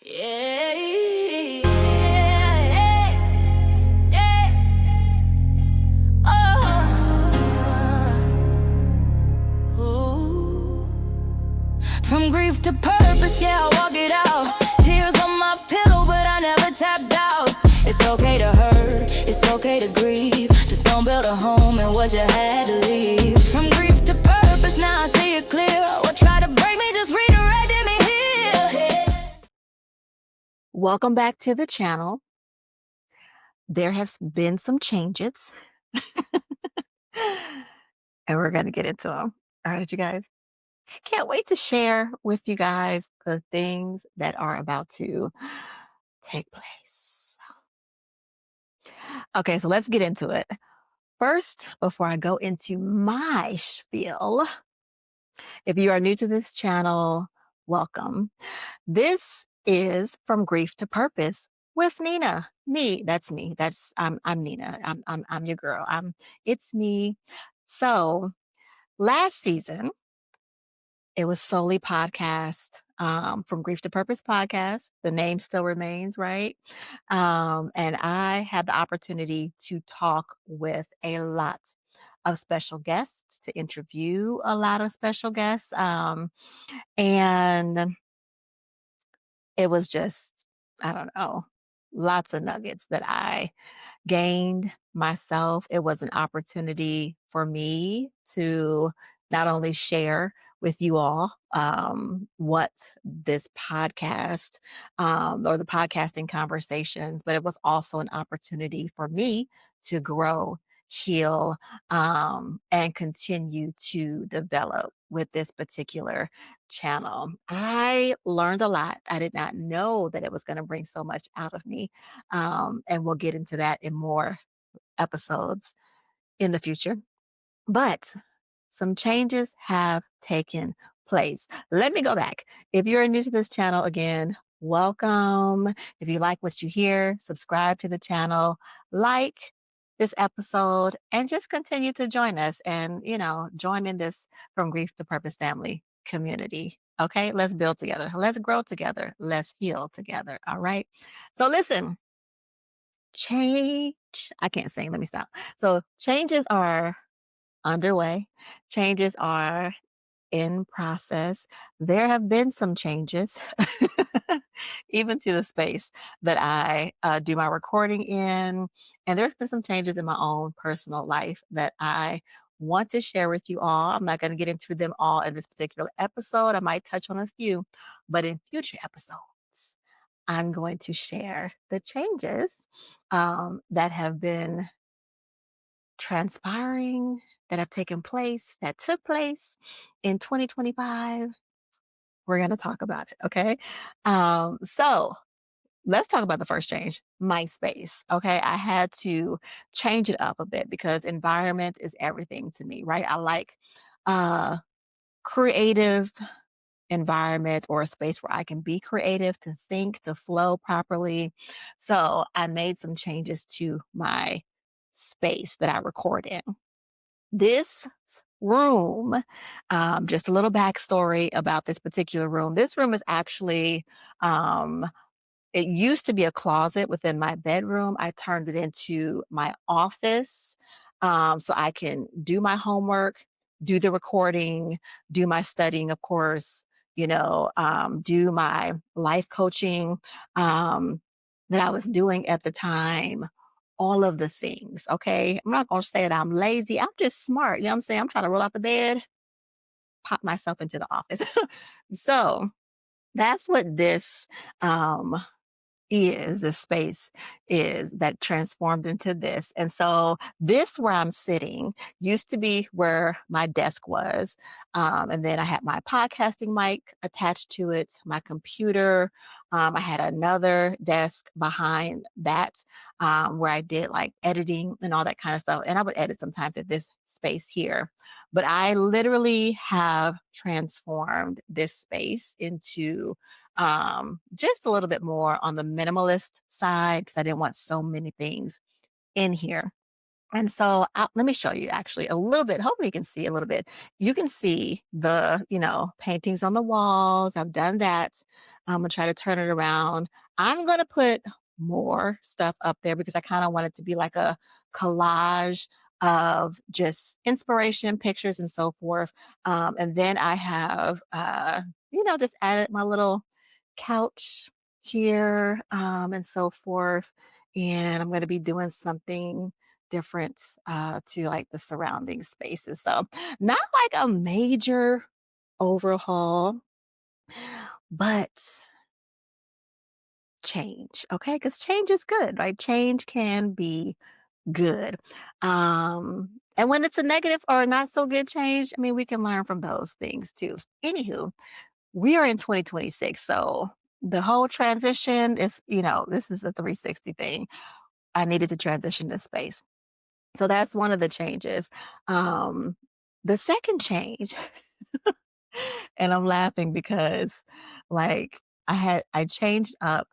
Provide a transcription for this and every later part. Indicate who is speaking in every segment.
Speaker 1: Yeah, yeah, yeah. Ooh. From grief to purpose, yeah, I walk it out. Tears on my pillow, but I never tapped out. It's okay to hurt, it's okay to grieve. Just don't build a home in what you had to leave. From grief to purpose, now I see it clear. What tried to break me just redirected me here.
Speaker 2: Welcome back to the channel. There have been some changes, and we're going to get into them. All right, you guys. Can't wait to share with you guys the things that are about to take place. Okay, so let's get into it. First, before I go into my spiel, if you are new to this channel, welcome. This is From Grief to Purpose with Nina. That's me. I'm Nina. I'm your girl. It's me. So last season, it was solely podcast. From Grief to Purpose podcast. The name still remains, right? And I had the opportunity to talk with a lot of special guests, to interview a lot of special guests. And it was just, I don't know, lots of nuggets that I gained myself. It was an opportunity for me to not only share with you all what this podcast or the podcasting conversations, but it was also an opportunity for me to grow, heal, and continue to develop with this particular channel. I learned a lot. I did not know that it was going to bring so much out of me. And we'll get into that in more episodes in the future. But some changes have taken place. Let me go back. If you're new to this channel, again, welcome. If you like what you hear, subscribe to the channel, like this episode, and just continue to join us and, join in this From Grief to Purpose family community. Okay, let's build together. Let's grow together. Let's heal together. All right. So listen, I can't sing. Let me stop. So changes are underway. Changes are in process. There have been some changes, even to the space that I do my recording in. And there's been some changes in my own personal life that I want to share with you all. I'm not going to get into them all in this particular episode. I might touch on a few, but in future episodes, I'm going to share the changes that have been transpiring, that have taken place, that took place in 2025. We're going to talk about it. Okay. So let's talk about the first change, my space. Okay. I had to change it up a bit because environment is everything to me, right? I like creative environment or a space where I can be creative, to think, to flow properly. So I made some changes to my space that I record in. This room, just a little backstory about this particular room. This room is actually, it used to be a closet within my bedroom. I turned it into my office so I can do my homework, do the recording, do my studying, of course, do my life coaching that I was doing at the time, all of the things. Okay. I'm not going to say that I'm lazy. I'm just smart. You know what I'm saying? I'm trying to roll out the bed, pop myself into the office. So that's what this is, the space is that transformed into this. And so this where I'm sitting used to be where my desk was. And then I had my podcasting mic attached to it, my computer. I had another desk behind that where I did like editing and all that kind of stuff. And I would edit sometimes at this space here. But I literally have transformed this space into just a little bit more on the minimalist side because I didn't want so many things in here. And so let me show you actually a little bit. Hopefully you can see a little bit. You can see the, paintings on the walls. I've done that. I'm gonna try to turn it around. I'm gonna put more stuff up there because I kind of want it to be like a collage of just inspiration, pictures, and so forth. And then I have, just added my little couch here, and so forth. And I'm going to be doing something different to like the surrounding spaces. So, not like a major overhaul, but change. Okay. Because change is good, right? Change can be good. And when it's a negative or not so good change, I mean, we can learn from those things too. Anywho, we are in 2026. So the whole transition is, this is a 360 thing. I needed to transition this space. So that's one of the changes. Um, the second change, and I'm laughing because like I changed up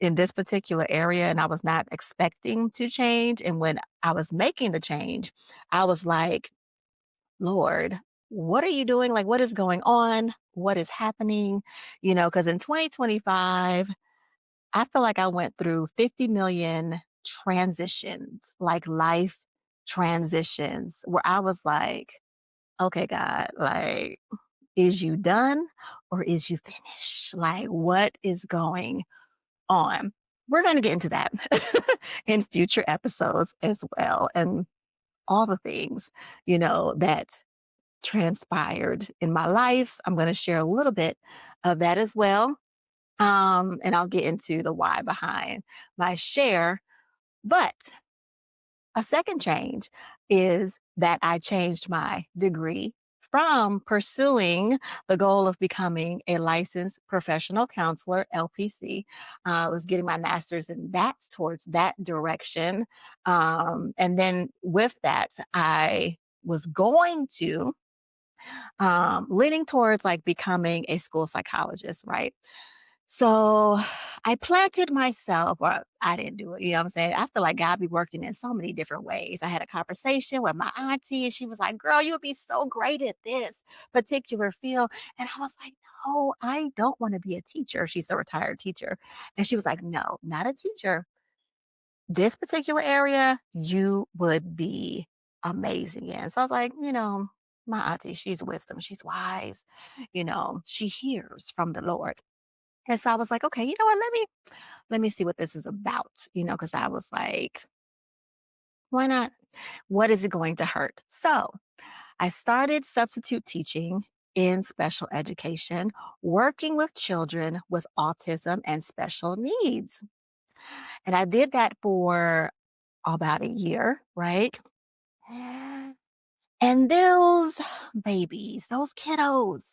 Speaker 2: in this particular area and I was not expecting to change. And when I was making the change, I was like, Lord, what are you doing? Like, what is going on? What is happening? Because in 2025, I feel like I went through 50 million transitions, like life transitions, where I was like, okay, God, like, is you done or is you finished? Like, what is going on? We're going to get into that in future episodes as well. And all the things, that transpired in my life. I'm going to share a little bit of that as well. And I'll get into the why behind my share. But a second change is that I changed my degree from pursuing the goal of becoming a licensed professional counselor, LPC. I was getting my master's in that towards that direction. And then with that, I was going to leaning towards like becoming a school psychologist, right? So I planted myself, or I didn't do it. You know what I'm saying? I feel like God be working in so many different ways. I had a conversation with my auntie, and she was like, "Girl, you would be so great at this particular field." And I was like, "No, I don't want to be a teacher." She's a retired teacher. And she was like, "No, not a teacher. This particular area, you would be amazing in." So I was like, my auntie, she's wisdom, she's wise, she hears from the Lord. And so I was like, okay, you know what? Let me see what this is about, because I was like, why not? What is it going to hurt? So I started substitute teaching in special education, working with children with autism and special needs. And I did that for about a year, right? And those babies, those kiddos,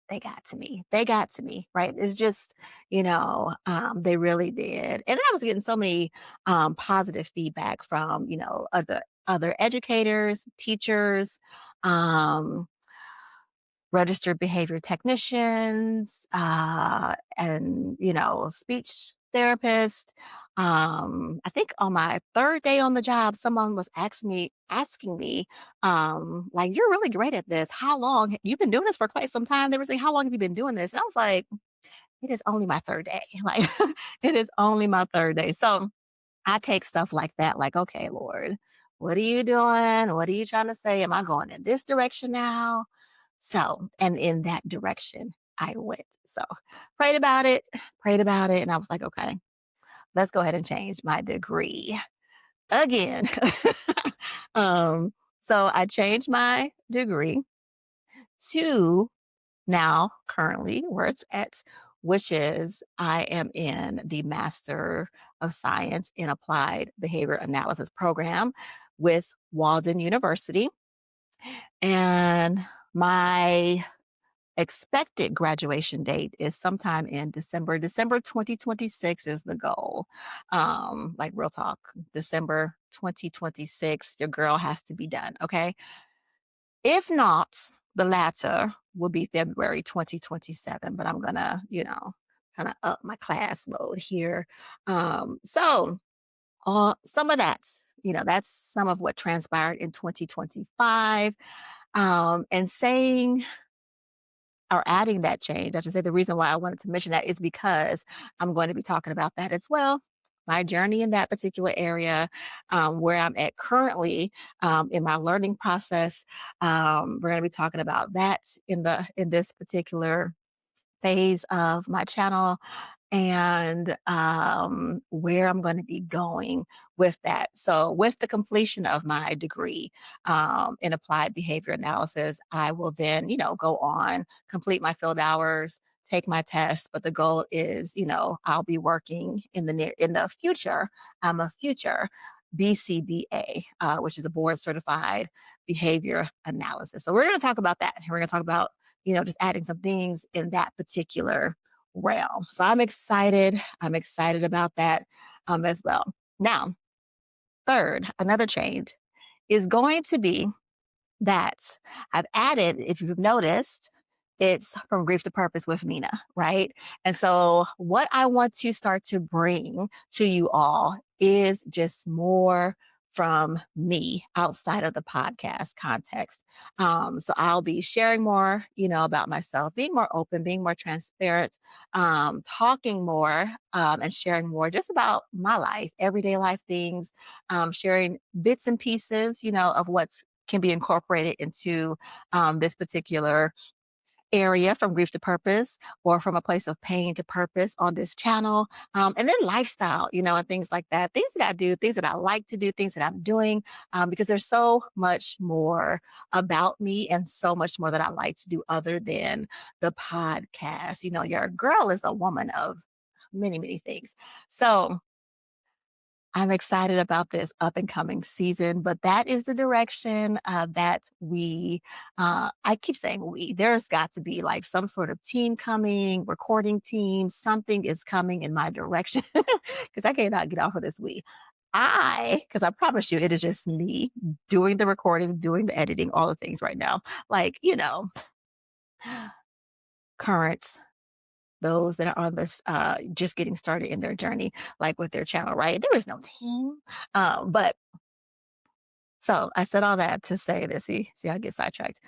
Speaker 2: they got to me. They got to me, right? It's just, they really did. And then I was getting so many positive feedback from, other educators, teachers, um, registered behavior technicians, and, speech therapist. I think on my third day on the job, someone was asking me, like, "You're really great at this. How long? You've been doing this for quite some time." They were saying, "How long have you been doing this?" And I was like, "It is only my third day. Like, it is only my third day." So I take stuff like that, like, okay, Lord, what are you doing? What are you trying to say? Am I going in this direction now? So, and in that direction I went. So prayed about it, and I was like, okay, let's go ahead and change my degree again. um, so I changed my degree to now currently where it's at, which is I am in the Master of Science in Applied Behavior Analysis program with Walden University. And my expected graduation date is sometime in December. December 2026 is the goal. Like real talk, December 2026, your girl has to be done. Okay. If not, the latter will be February 2027, but I'm gonna, kind of up my class mode here. So some of that, that's some of what transpired in 2025. And saying or adding that change. I should say the reason why I wanted to mention that is because I'm going to be talking about that as well. My journey in that particular area, where I'm at currently in my learning process. We're going to be talking about that in this particular phase of my channel and where I'm going to be going with that. So, with the completion of my degree in applied behavior analysis, I will then, go on, complete my field hours, take my test. But the goal is, I'll be working in the future. I'm a future BCBA, which is a board certified behavior analysis. So, we're going to talk about that. We're going to talk about just adding some things in that particular realm. So I'm excited. I'm excited about that as well. Now, third, another change is going to be that I've added, if you've noticed, it's from grief to purpose with Nina, right? And so, what I want to start to bring to you all is just more from me outside of the podcast context. So, I'll be sharing more, about myself, being more open, being more transparent, talking more and sharing more just about my life, everyday life things, sharing bits and pieces, of what's can be incorporated into this particular area from grief to purpose or from a place of pain to purpose on this channel. And then lifestyle, and things like that. Things that I do, things that I like to do, things that I'm doing, because there's so much more about me and so much more that I like to do other than the podcast. Your girl is a woman of many, many things. So, I'm excited about this up and coming season, but that is the direction that I keep saying there's got to be like some sort of team coming, recording team, something is coming in my direction because I cannot get off of this because I promise you, it is just me doing the recording, doing the editing, all the things right now. Like, current those that are on this just getting started in their journey like with their channel, right? There is no team. But so I said all that to say this. See, I get sidetracked.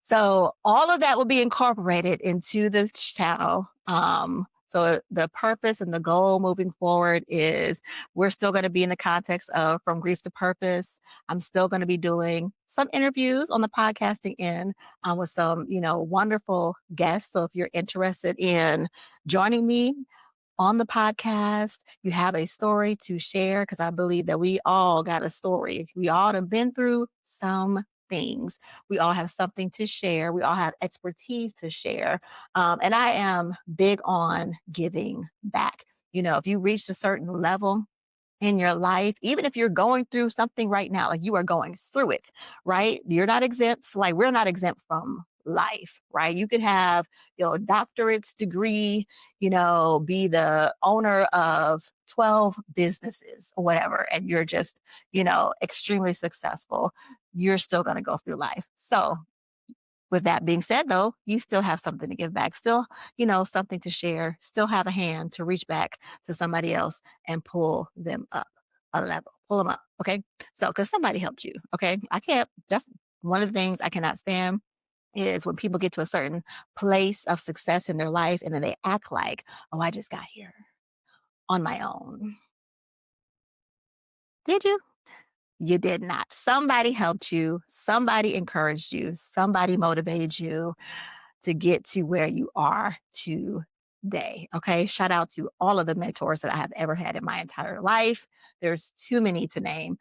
Speaker 2: So all of that will be incorporated into this channel. So the purpose and the goal moving forward is we're still going to be in the context of from grief to purpose. I'm still going to be doing some interviews on the podcasting end with some, wonderful guests. So if you're interested in joining me on the podcast, you have a story to share because I believe that we all got a story. We all have been through some things. We all have something to share. We all have expertise to share. And I am big on giving back. If you reach a certain level, in your life, even if you're going through something right now, like you are going through it, right? You're not exempt. Like we're not exempt from life, right? You could have your doctorate's degree, be the owner of 12 businesses or whatever, and you're just, extremely successful. You're still going to go through life. So with that being said, though, you still have something to give back, still, something to share, still have a hand to reach back to somebody else and pull them up a level, pull them up. Okay. So, because somebody helped you. Okay. That's one of the things I cannot stand is when people get to a certain place of success in their life and then they act like, oh, I just got here on my own. Did you? You did not. Somebody helped you. Somebody encouraged you. Somebody motivated you to get to where you are today. Okay. Shout out to all of the mentors that I have ever had in my entire life. There's too many to name.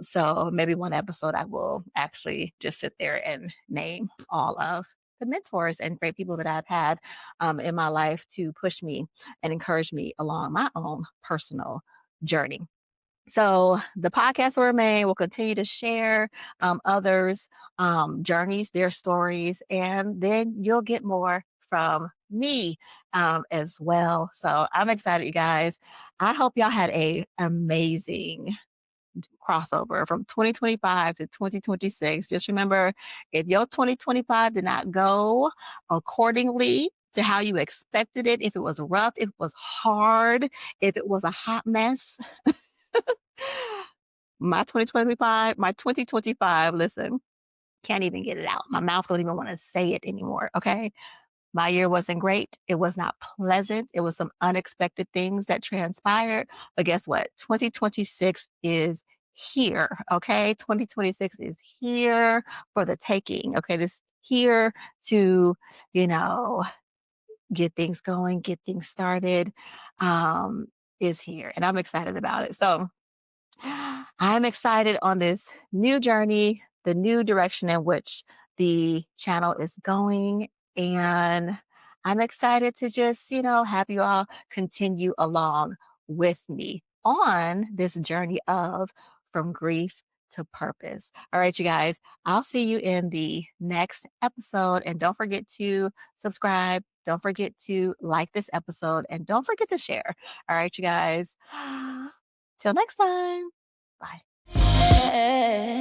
Speaker 2: So maybe one episode I will actually just sit there and name all of the mentors and great people that I've had in my life to push me and encourage me along my own personal journey. So the podcast will remain. We'll continue to share others' journeys, their stories, and then you'll get more from me as well. So I'm excited, you guys. I hope y'all had a amazing crossover from 2025 to 2026. Just remember, if your 2025 did not go accordingly to how you expected it, if it was rough, if it was hard, if it was a hot mess, my 2025, listen, can't even get it out. My mouth don't even want to say it anymore. Okay. My year wasn't great. It was not pleasant. It was some unexpected things that transpired. But guess what? 2026 is here. Okay. 2026 is here for the taking. Okay. This here to, you know, get things going, get things started, um, is here. And I'm excited about it. So, I'm excited on this new journey, the new direction in which the channel is going. And I'm excited to just, have you all continue along with me on this journey of from grief to purpose. All right, you guys, I'll see you in the next episode. And don't forget to subscribe. Don't forget to like this episode and don't forget to share. All right, you guys. Till next time. Bye.
Speaker 1: Hey.